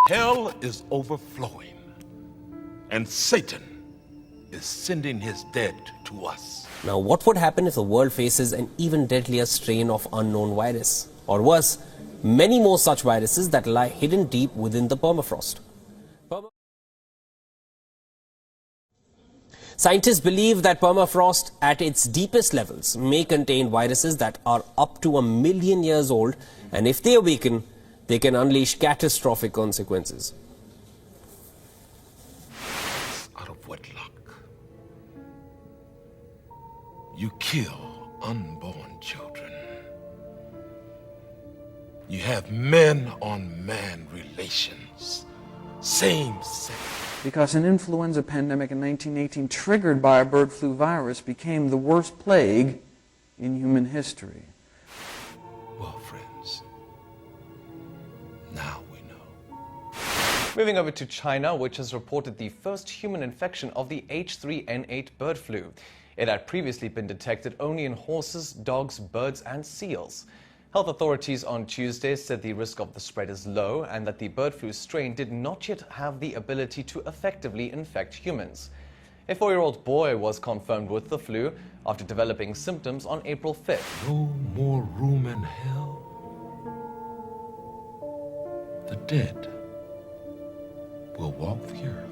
Hell is overflowing, and Satan is sending his dead to us. Now, what would happen if the world faces an even deadlier strain of unknown virus? Or worse, many more such viruses that lie hidden deep within the permafrost? Scientists believe that permafrost at its deepest levels may contain viruses that are up to 1 million years old, and if they awaken, they can unleash catastrophic consequences. Out of wedlock, you kill unborn children. You have man-on-man relations, same sex. Because an influenza pandemic in 1918 triggered by a bird flu virus became the worst plague in human history. Well, friends, now we know. Moving over to China, which has reported the first human infection of the H3N8 bird flu. It had previously been detected only in horses, dogs, birds and seals. Health authorities on Tuesday said the risk of the spread is low and that the bird flu strain did not yet have the ability to effectively infect humans. A 4-year-old boy was confirmed with the flu after developing symptoms on April 5th. No more room in hell. The dead will walk the earth.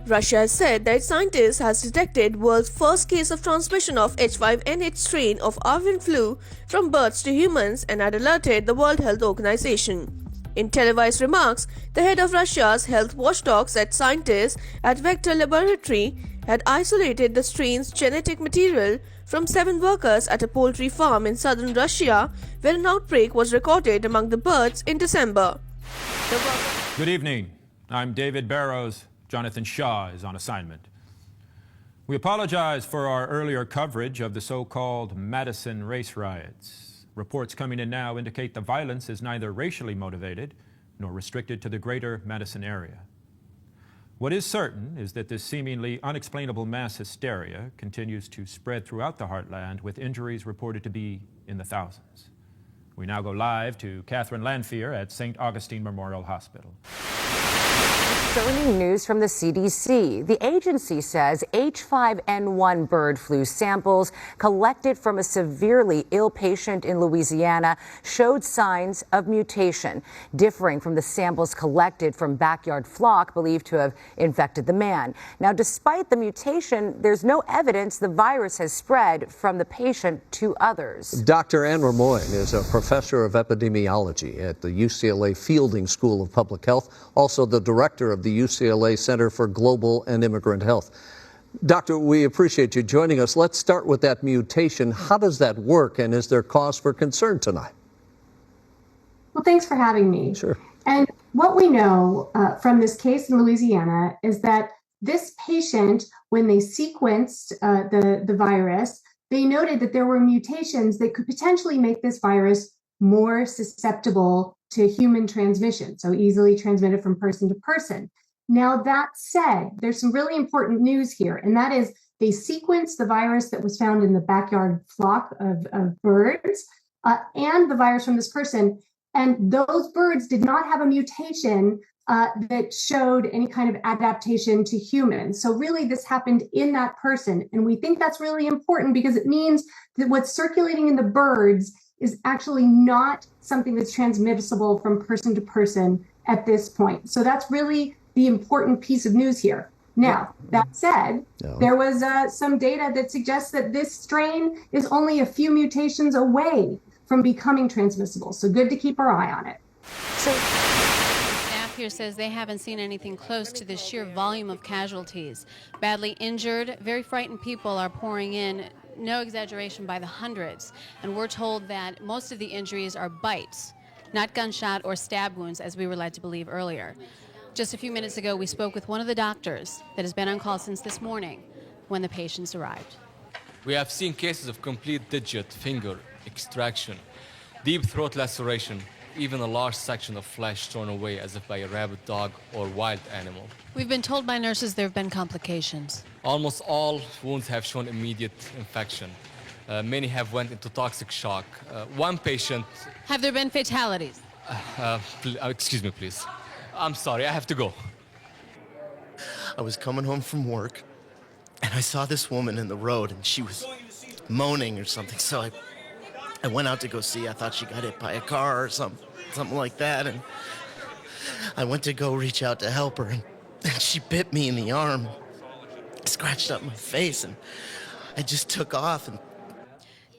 Russia has said that scientists has detected world's first case of transmission of H5N8 strain of avian flu from birds to humans and had alerted the World Health Organization. In televised remarks, the head of Russia's health watchdog said scientists at Vector Laboratory had isolated the strain's genetic material from 7 workers at a poultry farm in southern Russia, where an outbreak was recorded among the birds in December. Good evening. I'm David Barrows. Jonathan Shaw is on assignment. We apologize for our earlier coverage of the so-called Madison race riots. Reports coming in now indicate the violence is neither racially motivated nor restricted to the greater Madison area. What is certain is that this seemingly unexplainable mass hysteria continues to spread throughout the heartland, with injuries reported to be in the thousands. We now go live to Catherine Lanphier at St. Augustine Memorial Hospital. Concerning news from the CDC. The agency says H5N1 bird flu samples collected from a severely ill patient in Louisiana showed signs of mutation, differing from the samples collected from backyard flock believed to have infected the man. Now, despite the mutation, there's no evidence the virus has spread from the patient to others. Dr. Anne Ramoyne is a professor of epidemiology at the UCLA Fielding School of Public Health, also the director of the UCLA Center for Global and Immigrant Health. Doctor, we appreciate you joining us. Let's start with that mutation. How does that work, and is there cause for concern tonight? Well, thanks for having me. Sure. And what we know from this case in Louisiana is that this patient, when they sequenced the virus, they noted that there were mutations that could potentially make this virus more susceptible to human transmission, so easily transmitted from person to person. Now, that said, there's some really important news here, and that is they sequenced the virus that was found in the backyard flock of birds and the virus from this person, and those birds did not have a mutation that showed any kind of adaptation to humans. So really, this happened in that person, and we think that's really important because it means that what's circulating in the birds is actually not something that's transmissible from person to person at this point. So that's really the important piece of news here. Now, that said, there was some data that suggests that this strain is only a few mutations away from becoming transmissible. So good to keep our eye on it. Staff here says they haven't seen anything close to the sheer volume of casualties. Badly injured, very frightened people are pouring in, no exaggeration, by the hundreds. And we're told that most of the injuries are bites, not gunshot or stab wounds, as we were led to believe earlier. Just a few minutes ago, we spoke with one of the doctors that has been on call since this morning when the patients arrived. We have seen cases of complete digit finger extraction, deep throat laceration, even a large section of flesh torn away as if by a rabid dog or wild animal. We've been told by nurses there have been complications. Almost all wounds have shown immediate infection. Many have went into toxic shock. One patient... Have there been fatalities? Excuse me, please. I'm sorry, I have to go. I was coming home from work, and I saw this woman in the road, and she was moaning or something, so I went out to go see. I thought she got hit by a car or something like that, and I went to go reach out to help her, and she bit me in the arm, scratched up my face, and I just took off. And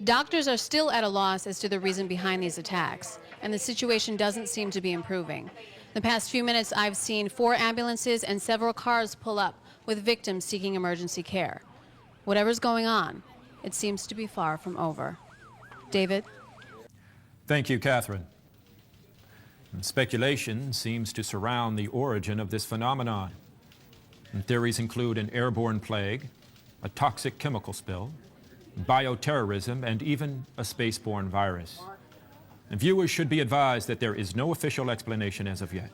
Doctors are still at a loss as to the reason behind these attacks, and the situation doesn't seem to be improving. The past few minutes, I've seen 4 ambulances and several cars pull up with victims seeking emergency care. Whatever's going on, it seems to be far from over. David? Thank you, Catherine. And speculation seems to surround the origin of this phenomenon. And theories include an airborne plague, a toxic chemical spill, bioterrorism, and even a spaceborne virus. And viewers should be advised that there is no official explanation as of yet.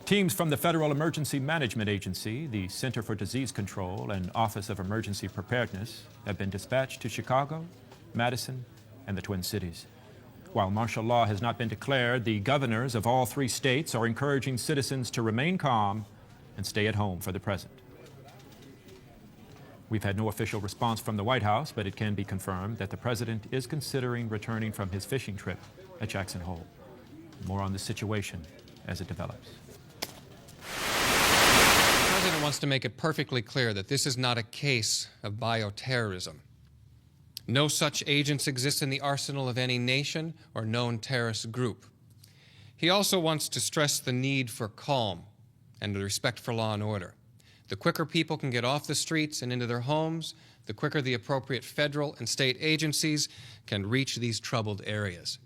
Teams from the Federal Emergency Management Agency, the Center for Disease Control, and Office of Emergency Preparedness have been dispatched to Chicago, Madison, and the Twin Cities. While martial law has not been declared, the governors of all 3 states are encouraging citizens to remain calm and stay at home for the present. We've had no official response from the White House, but it can be confirmed that the president is considering returning from his fishing trip at Jackson Hole. More on the situation as it develops. The president wants to make it perfectly clear that this is not a case of bioterrorism. No such agents exist in the arsenal of any nation or known terrorist group. He also wants to stress the need for calm and the respect for law and order. The quicker people can get off the streets and into their homes, the quicker the appropriate federal and state agencies can reach these troubled areas.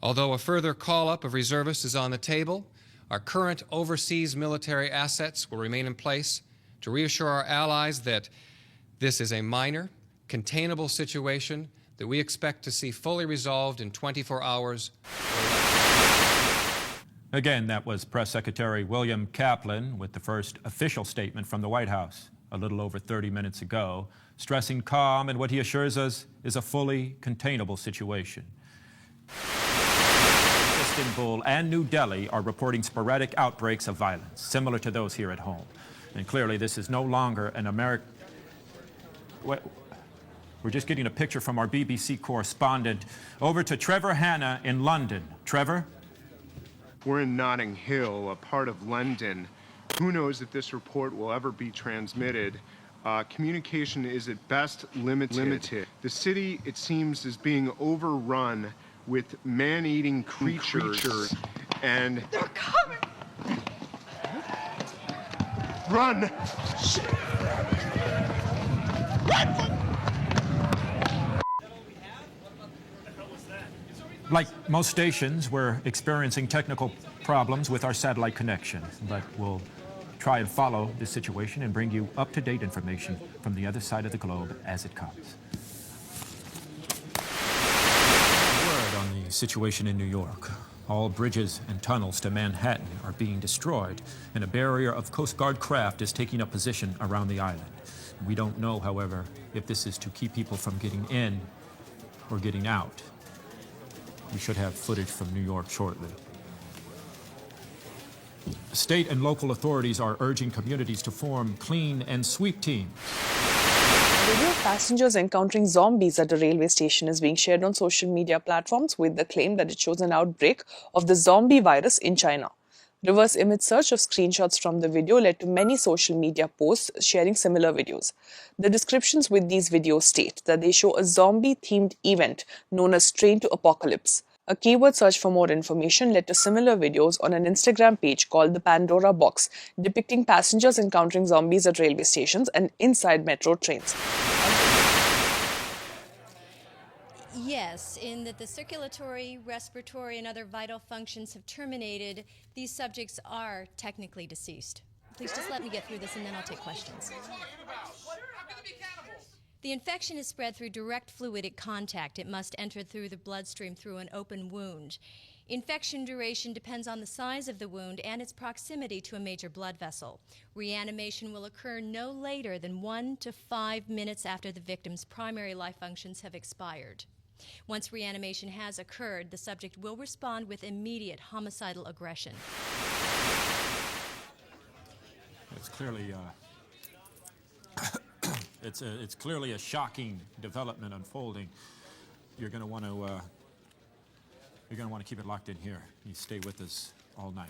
Although a further call-up of reservists is on the table, our current overseas military assets will remain in place to reassure our allies that this is a minor, containable situation that we expect to see fully resolved in 24 hours. Again, that was Press Secretary William Kaplan with the first official statement from the White House a little over 30 minutes ago, stressing calm and what he assures us is a fully containable situation. Istanbul and New Delhi are reporting sporadic outbreaks of violence, similar to those here at home. And clearly this is no longer an American... We're just getting a picture from our BBC correspondent. Over to Trevor Hanna in London. Trevor? We're in Notting Hill, a part of London. Who knows if this report will ever be transmitted? Communication is at best limited. The city, it seems, is being overrun with man-eating creatures. And... They're coming! Run! Run! Like most stations, we're experiencing technical problems with our satellite connection, but we'll try and follow this situation and bring you up-to-date information from the other side of the globe as it comes. Word on the situation in New York. All bridges and tunnels to Manhattan are being destroyed, and a barrier of Coast Guard craft is taking up position around the island. We don't know, however, if this is to keep people from getting in or getting out. We should have footage from New York shortly. State and local authorities are urging communities to form clean and sweep teams. Video of passengers encountering zombies at a railway station is being shared on social media platforms with the claim that it shows an outbreak of the zombie virus in China. Reverse image search of screenshots from the video led to many social media posts sharing similar videos. The descriptions with these videos state that they show a zombie-themed event known as Train to Apocalypse. A keyword search for more information led to similar videos on an Instagram page called the Pandora Box, depicting passengers encountering zombies at railway stations and inside metro trains. Yes, in that the circulatory, respiratory, and other vital functions have terminated, these subjects are technically deceased. Please just let me get through this and then I'll take questions. The infection is spread through direct fluidic contact. It must enter through the bloodstream through an open wound. Infection duration depends on the size of the wound and its proximity to a major blood vessel. Reanimation will occur no later than 1 to 5 minutes after the victim's primary life functions have expired. Once reanimation has occurred, the subject will respond with immediate homicidal aggression. It's clearly it's clearly a shocking development unfolding. You're going to want to keep it locked in here. You stay with us all night.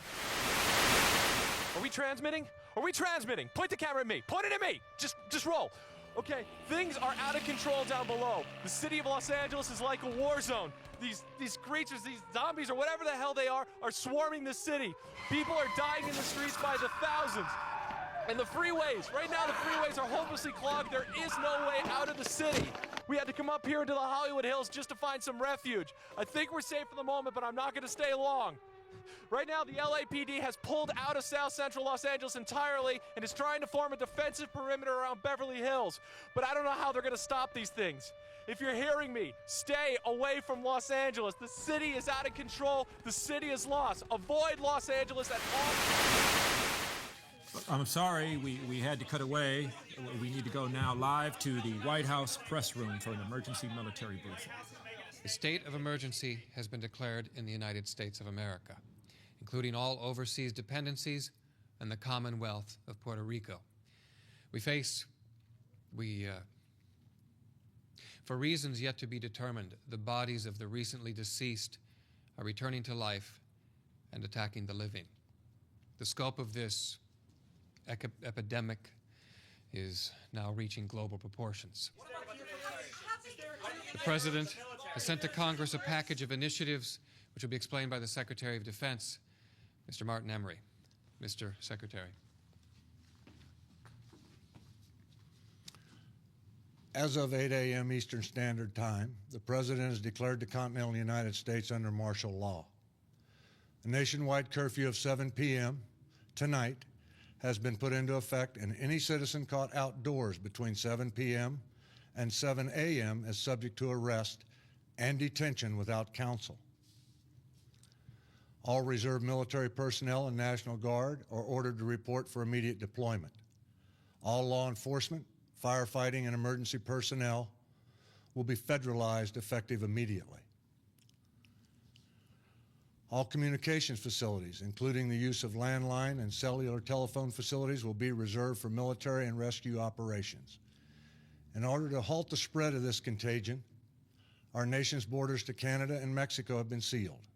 Are we transmitting? Are we transmitting? Point the camera at me. Point it at me. Just roll. Okay, things are out of control down below. The city of Los Angeles is like a war zone. These creatures, these zombies or whatever the hell they are swarming the city. People are dying in the streets by the thousands. And the freeways, right now the freeways are hopelessly clogged. There is no way out of the city. We had to come up here into the Hollywood Hills just to find some refuge. I think we're safe for the moment, but I'm not going to stay long. Right now, the LAPD has pulled out of South Central Los Angeles entirely and is trying to form a defensive perimeter around Beverly Hills. But I don't know how they're going to stop these things. If you're hearing me, stay away from Los Angeles. The city is out of control. The city is lost. Avoid Los Angeles at all. I'm sorry, we had to cut away. We need to go now live to the White House press room for an emergency military briefing. A state of emergency has been declared in the United States of America, including all overseas dependencies and the Commonwealth of Puerto Rico. For reasons yet to be determined, the bodies of the recently deceased are returning to life and attacking the living. The scope of this epidemic is now reaching global proportions. The President has sent to Congress a package of initiatives which will be explained by the Secretary of Defense, Mr. Martin Emery. Mr. Secretary. As of 8 a.m. Eastern Standard Time, the President has declared the continental United States under martial law. A nationwide curfew of 7 p.m. tonight has been put into effect, and any citizen caught outdoors between 7 p.m. and 7 a.m. is subject to arrest and detention without counsel. All reserve military personnel and National Guard are ordered to report for immediate deployment. All law enforcement, firefighting, and emergency personnel will be federalized effective immediately. All communications facilities, including the use of landline and cellular telephone facilities, will be reserved for military and rescue operations. In order to halt the spread of this contagion, our nation's borders to Canada and Mexico have been sealed.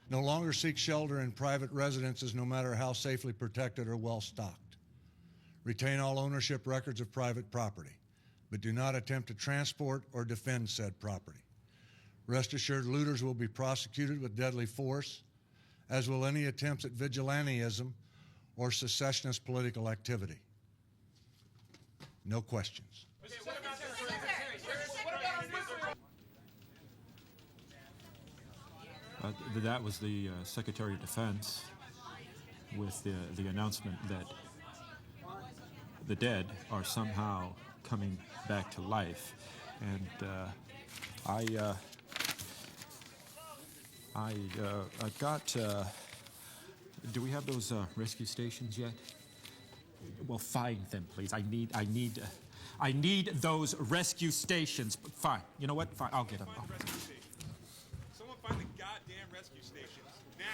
No longer seek shelter in private residences, no matter how safely protected or well-stocked. Retain all ownership records of private property, but do not attempt to transport or defend said property. Rest assured, looters will be prosecuted with deadly force, as will any attempts at vigilantism or secessionist political activity. No questions. That was the Secretary of Defense with the announcement that the dead are somehow coming back to life. And I got, do we have those rescue stations yet? Well, find them, please. I need those rescue stations. Fine. You know what? Fine. I'll get them. Someone find the goddamn rescue stations now.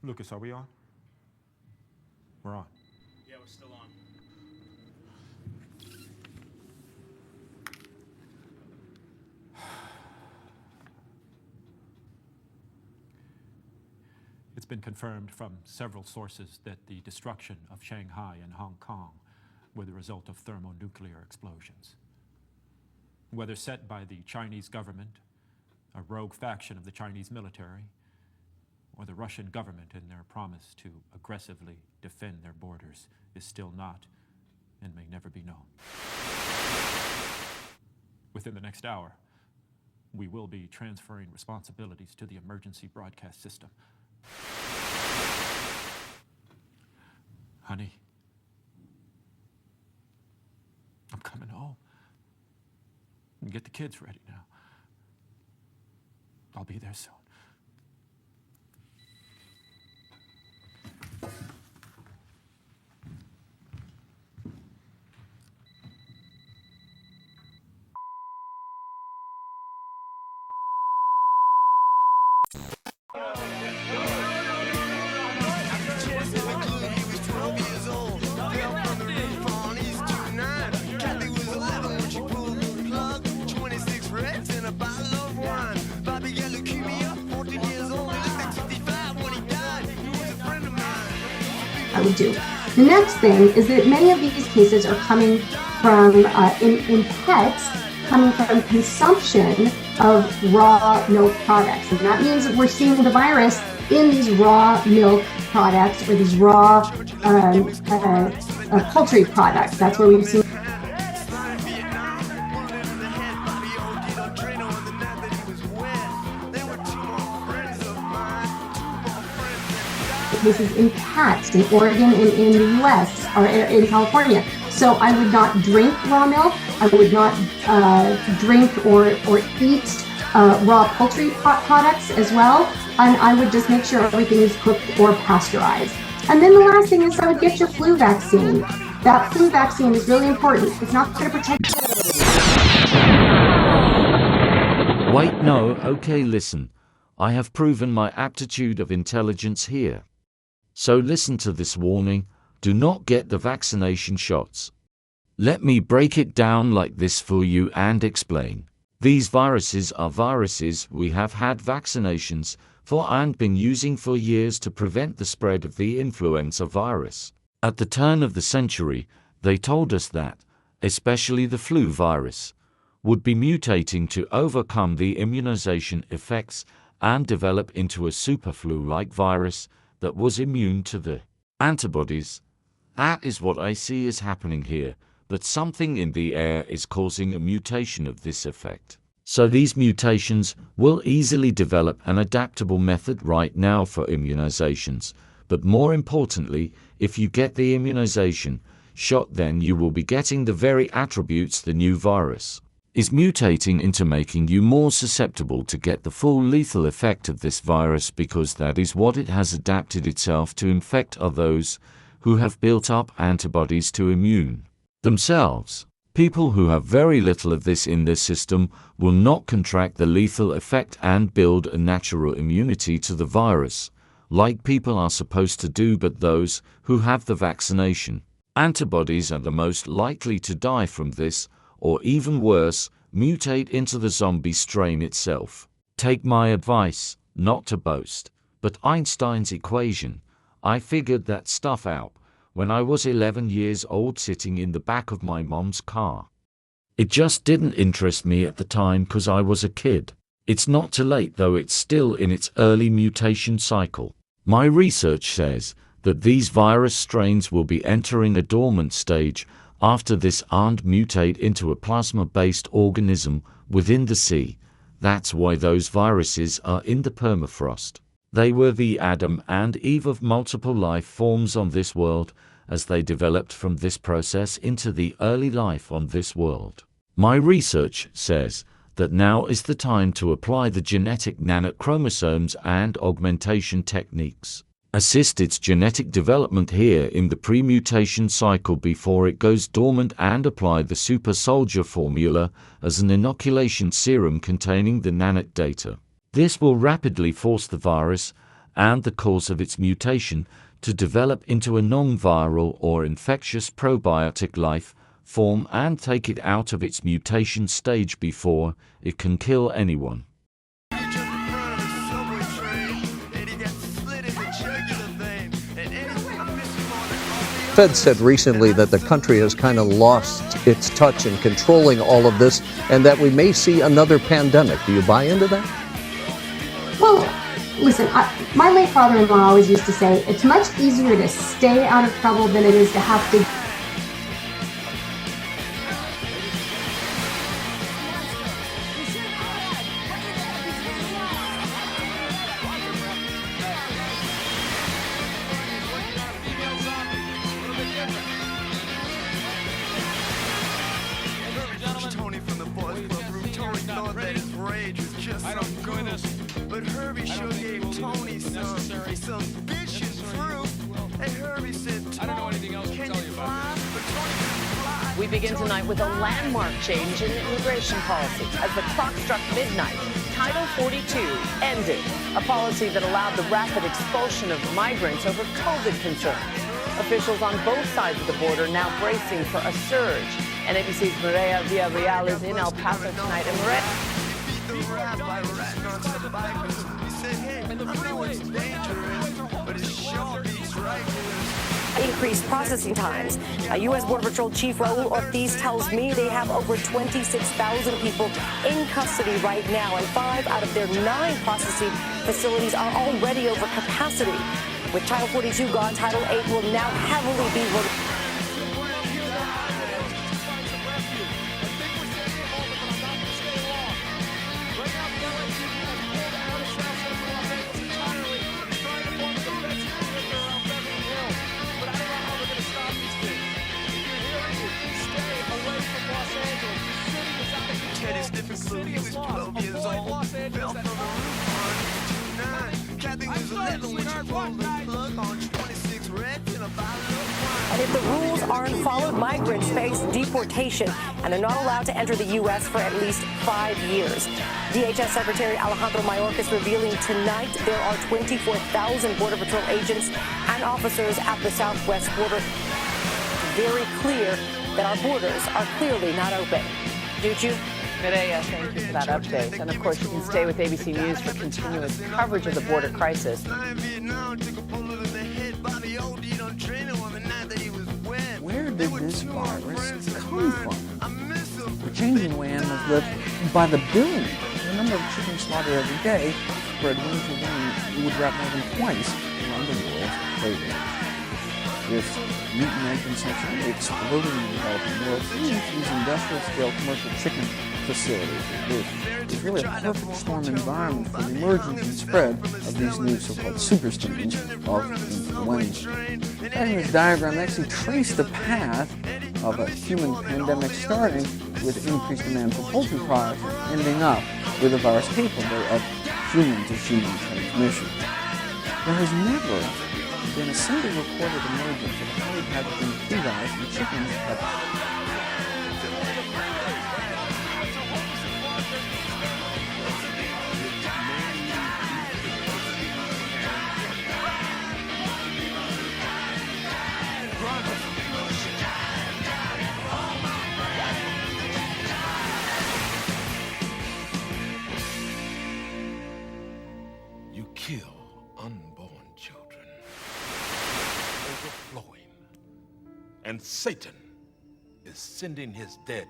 Lucas, are we on? We're on. Yeah, we're still on. It's been confirmed from several sources that the destruction of Shanghai and Hong Kong were the result of thermonuclear explosions. Whether set by the Chinese government, a rogue faction of the Chinese military, or the Russian government in their promise to aggressively defend their borders is still not and may never be known. Within the next hour, we will be transferring responsibilities to the emergency broadcast system. Honey, I'm coming home. And get the kids ready now. I'll be there soon. would do. The next thing is that many of these cases are coming from, in pets, coming from consumption of raw milk products. And that means that we're seeing the virus in these raw milk products or these raw poultry products. That's where we've seen cases in cats in Oregon and in the US or in California. So I would not drink raw milk. I would not drink or eat raw poultry products as well. And I would just make sure everything is cooked or pasteurized. And then the last thing is I would get your flu vaccine. That flu vaccine is really important. It's not going to protect you. Wait, no, okay, listen. I have proven my aptitude of intelligence here. So listen to this warning, do not get the vaccination shots. Let me break it down like this for you and explain. These viruses are viruses we have had vaccinations for and been using for years to prevent the spread of the influenza virus. At the turn of the century, they told us that, especially the flu virus, would be mutating to overcome the immunization effects and develop into a super flu-like virus that was immune to the antibodies. That is what I see is happening here, that something in the air is causing a mutation of this effect. So these mutations will easily develop an adaptable method right now for immunizations, but more importantly, if you get the immunization shot, then you will be getting the very attributes the new virus is mutating into, making you more susceptible to get the full lethal effect of this virus, because that is what it has adapted itself to infect are those who have built up antibodies to immune themselves. People who have very little of this in their system will not contract the lethal effect and build a natural immunity to the virus, like people are supposed to do, but those who have the vaccination antibodies are the most likely to die from this, or even worse, mutate into the zombie strain itself. Take my advice, not to boast, but Einstein's equation. I figured that stuff out when I was 11 years old, sitting in the back of my mom's car. It just didn't interest me at the time because I was a kid. It's not too late though, it's still in its early mutation cycle. My research says that these virus strains will be entering a dormant stage after this and mutate into a plasma-based organism within the sea. That's why those viruses are in the permafrost. They were the Adam and Eve of multiple life forms on this world, as they developed from this process into the early life on this world. My research says that now is the time to apply the genetic nanochromosomes and augmentation techniques. Assist its genetic development here in the pre-mutation cycle before it goes dormant, and apply the super soldier formula as an inoculation serum containing the nanite data. This will rapidly force the virus and the cause of its mutation to develop into a non-viral or infectious probiotic life form and take it out of its mutation stage before it can kill anyone. Fed said recently that the country has kind of lost its touch in controlling all of this, and that we may see another pandemic. Do you buy into that? Well, listen, my late father-in-law always used to say, it's much easier to stay out of trouble than it is to have to. Tony from the Boys Club room. Tony thought that his rage was just some cool. But Herbie sure gave Tony some vicious fruit. And Herbie said, I don't know anything else to tell you about this. But Tony couldn't fly. We begin tonight with a landmark change in immigration policy. As the clock struck midnight, Title 42 ended, a policy that allowed the rapid expulsion of migrants over COVID concerns. Officials on both sides of the border now bracing for a surge. And ABC's Maria Villarreal is in El Paso tonight. And Maria. increased processing times. U.S. Border Patrol Chief Raul Ortiz tells me they have over 26,000 people in custody right now, and 5 out of their 9 processing facilities are already over capacity. With Title 42 gone, Title 8 will now heavily be And if the rules aren't followed, migrants face deportation, and they're not allowed to enter the U.S. for at least 5 years. DHS Secretary Alejandro Mayorkas revealing tonight there are 24,000 Border Patrol agents and officers at the southwest border. Very clear that our borders are clearly not open. Juju? Mireya, thank you for that update. And of course, you can stay with ABC News for continuous coverage of the border crisis. Where did this virus come from? The changing land was lived by the billions. The number of chickens slaughtered every day spread wing to wing would wrap more than twice around the world's trade lanes. With meat and egg consumption exploding in the developing world, these industrial-scale commercial chicken facilities is really a perfect storm environment for the emergence and spread of these new so-called super strains of influenza. In this diagram, I actually trace the path of a human pandemic starting with increased demand for poultry products and ending up with a virus capable of human-to-human transmission. There has never been a single recorded emergence of highly pathogenic flu virus in chickens that You kill unborn children, overflowing, and Satan is sending his dead